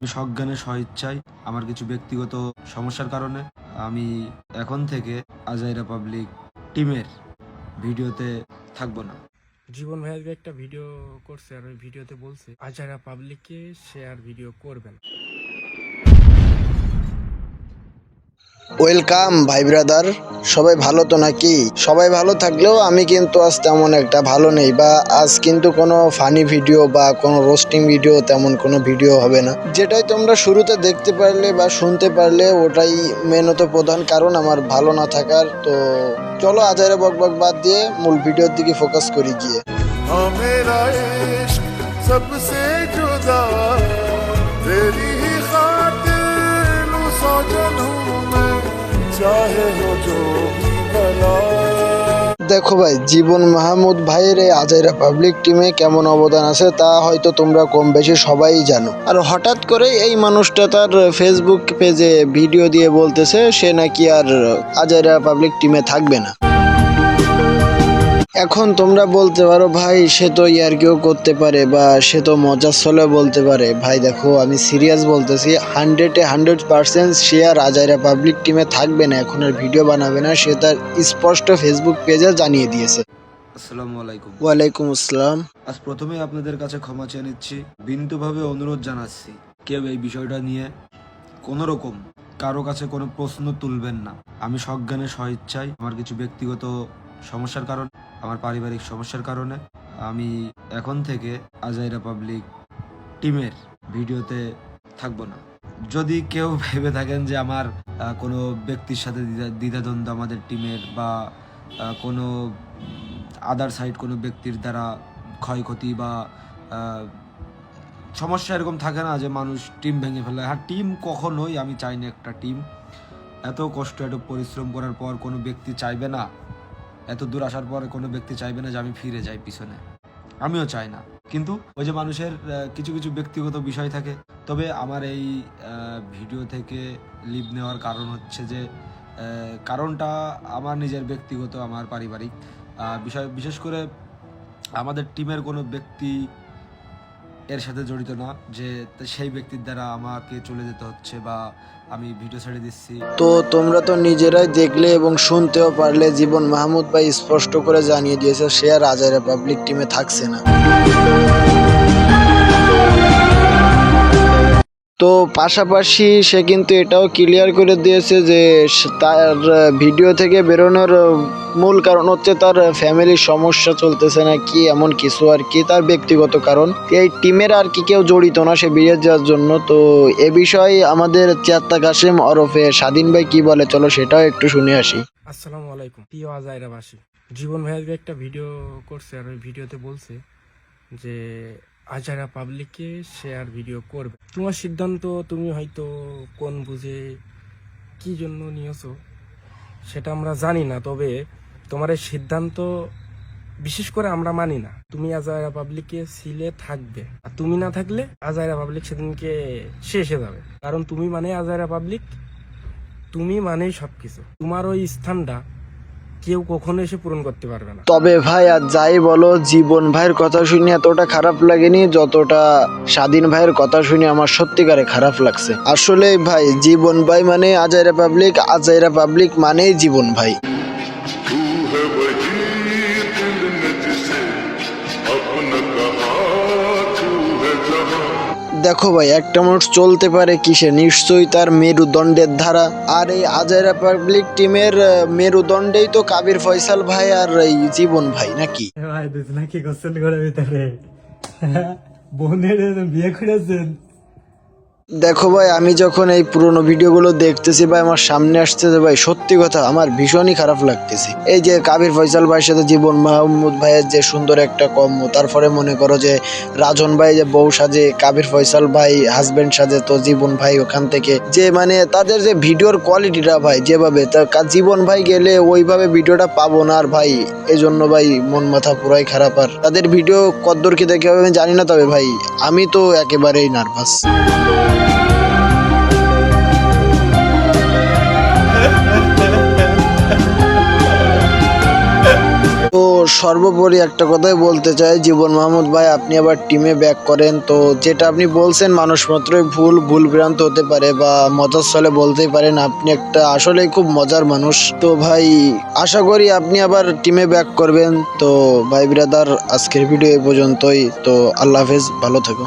সজ্ঞানে স্বইচ্ছায় আমার কিছু ব্যক্তিগত সমস্যার কারণে আমি এখন থেকে আজাইরা পাবলিক টিমের ভিডিওতে থাকবো না। জীবন ভাইয়ের একটা ভিডিও করছে আর ওই ভিডিওতে বলছে আজাইরা পাবলিককে শেয়ার ভিডিও করবেন। ওয়েলকাম ভাই ব্রাদার, সবাই ভালো তো নাকি? সবাই ভালো থাকলেও আমি কিন্তু আজ তেমন একটা ভালো নেই, বা আজ কিন্তু কোনো ফানি ভিডিও বা কোনো রোস্টিং ভিডিও তেমন কোনো ভিডিও হবে না। যেটাই তোমরা শুরুতে দেখতে পারলে বা শুনতে পারলে ওটাই মেনত প্রধান কারণ আমার ভালো না থাকার। তো চলো আজাইরা বকবক বাদ দিয়ে মূল ভিডিওর দিকে ফোকাস করি গিয়ে। मेरा इश्क सबसे जुदा तेरी ही खातिर लूं सौजन हूँ मैं चाहे हो जो भी भला। দেখো ভাই, জীবন মাহমুদ ভাইয়ের এই আজাইরা পাবলিক টিমে কেমন অবদান আছে তা হয়তো তোমরা কম বেশি সবাই জানো। আর হঠাৎ করে এই মানুষটা তার ফেসবুক পেজে ভিডিও দিয়ে বলতেছে সে নাকি আর আজাইরা পাবলিক টিমে থাকবে না। এখন তোমরা বলতে পারো ভাই সে তো ইয়ার্কিও করতে পারে বা সে তো মজার ছলে বলতে পারে। ভাই দেখো, আমি সিরিয়াস বলতেছি, 100% সে আর আজাইরা পাবলিক টিমে থাকবে না, এখন আর ভিডিও বানাবে না। সে তার স্পষ্ট ফেসবুক পেজে জানিয়ে দিয়েছে। আসসালামু আলাইকুম। ওয়ালাইকুম আসসালাম। আজ প্রথমেই আপনাদের কাছে ক্ষমা চেয়ে নিচ্ছি, বিনীতভাবে অনুরোধ জানাচ্ছি কেউ এই বিষয়টা নিয়ে কোনো রকম কারো কাছে কোনো প্রশ্ন তুলবেন না। আমি সজ্ঞানে স্বইচ্ছায় আমার কিছু ব্যক্তিগত সমস্যার কারণে, আমার পারিবারিক সমস্যার কারণে আমি এখন থেকে আজাইরা পাবলিক টিমের ভিডিওতে থাকবো না। যদি কেউ ভেবে থাকেন যে আমার কোনো ব্যক্তির সাথে দ্বিধাদ্বন্দ্ব আমাদের টিমের বা কোনো আদার সাইড কোনো ব্যক্তির দ্বারা ক্ষয়ক্ষতি বা সমস্যা এরকম থাকে না যে মানুষ টিম ভেঙে ফেলে। হ্যাঁ, টিম কখনোই আমি চাই না একটা টিম এত কষ্ট এত পরিশ্রম করার পর কোনো ব্যক্তি চাইবে না, এত দূর আসার পর কোনো ব্যক্তি চাইবে না যে আমি ফিরে যাই পিছনে। আমিও চাই না, কিন্তু ওই যে মানুষের কিছু কিছু ব্যক্তিগত বিষয় থাকে। তবে আমার এই ভিডিও থেকে লিভ নেওয়ার কারণ হচ্ছে যে কারণটা আমার নিজের ব্যক্তিগত, আমার পারিবারিক বিষয়। বিশেষ করে আমাদের টিমের কোনো ব্যক্তি এর সাথে জড়িত না যে সেই ব্যক্তির দ্বারা আমাকে চলে যেতে হচ্ছে বা আমি ভিডিও ছেড়ে দিচ্ছি। তো তোমরা তো নিজেরাই দেখলে এবং শুনতেও পারলে, জীবন মাহমুদ ভাই স্পষ্ট করে জানিয়ে দিয়েছে সে আর আজাইরা পাবলিক টিমে থাকছে না। তো পাশাপাশি সে কিন্তু এটাও ক্লিয়ার করে দিয়েছে যে তার ভিডিও থেকে বেরোনোর মূল কারণ হচ্ছে তার ফ্যামিলির সমস্যা চলতেছে না কি এমন কিছু আর কি, তার ব্যক্তিগত কারণ। এই টিমের আর কি কেউ জড়িত না সে বেরিয়ে যাওয়ার জন্য। তো এ বিষয়ে আমাদের চেয়াত্তা কাসেম ওরফে স্বাধীন ভাই কি বলে, চলো সেটাও একটু শুনে আসি। আসসালামু আলাইকুম প্রিয় আজাইরাবাসী। জীবন ভাইয়ের একটা ভিডিও করছে আর ওই ভিডিওতে বলছে যে আজাইরা পাবলিককে শেয়ার ভিডিও করবে। তোমার সিদ্ধান্ত তুমি হয়তো কোন বুঝে কি জন্য নিয়েছো সেটা আমরা জানি না, তবে তোমার এই সিদ্ধান্ত বিশেষ করে আমরা মানি না। তুমি আজাইরা পাবলিককে ছিলে থাকবে, আর তুমি না থাকলে আজাইরা পাবলিক সেদিনকে শেষ হয়ে যাবে। কারণ তুমি মানে আজাইরা পাবলিক, তুমি মানেই সবকিছু। তোমার ওই স্থানটা কেউ কখনো এসে পূরণ করতে পারবে না। তবে ভাই আর যাই বলো, জীবন ভাইয়ের কথা শুনে এতটা খারাপ লাগেনি যতটা স্বাধীন ভাইয়ের কথা শুনে আমার সত্যিকারে খারাপ লাগছে। আসলে ভাই, জীবন ভাই মানে আজাইরা পাবলিক, আজাইরা পাবলিক মানেই জীবন ভাই। तू है वही दिल में जिसे अपना कहा तू है जहां। দেখো ভাই, একটা মানুষ চলতে পারে কিসে? নিশ্চয়ই তার মেরুদণ্ডের ধারা। আর এই আজাইরা পাবলিক টিমের মেরুদণ্ডেই তো কাবির ফয়সাল ভাই আর এই জীবন ভাই নাকি? ভাই দুজনা কি করছেন ঘরের ভিতরে? বোনের বিয়ে করেছেন? দেখো ভাই, আমি যখন এই পুরোনো ভিডিওগুলো দেখতেছি ভাই, আমার সামনে আসছে যে ভাই সত্যি কথা আমার ভীষণই খারাপ লাগতেছে। এই যে কাবির ফয়সাল ভাইয়ের সাথে জীবন মাহমুদ ভাইয়ের যে সুন্দর একটা কম্বো, তারপরে মনে করো যে রাজন ভাই যে বউ সাজে, কাবির ফয়সাল ভাই হাজবেন্ড সাজে, তো জীবন ভাই ওখান থেকে যে মানে তাদের যে ভিডিওর কোয়ালিটিটা ভাই যেভাবে, জীবন ভাই গেলে ওইভাবে ভিডিওটা পাবো না। আর ভাই এই জন্য ভাই মন মাথা পুরাই খারাপ। আর তাদের ভিডিও কদ্দূর কি দেখে হবে আমি জানি না, তবে ভাই আমি তো একেবারেই নার্ভাস। তো সর্বোপরি একটা কথাই বলতে চাই, জীবন মাহমুদ ভাই আপনি আবার টিমে ব্যাক করেন। তো যেটা আপনি বলছেন মানুষ মাত্রই ভুল ভ্রান্ত হতে পারে বা মজার ছলে বলতেই পারেন, আপনি একটা আসলেই খুব মজার মানুষ। তো ভাই আশা করি আপনি আবার টিমে ব্যাক করবেন। তো ভাই ব্রাদার আজকের ভিডিও এই পর্যন্তই। তো আল্লাহ হাফেজ, ভালো থেকো।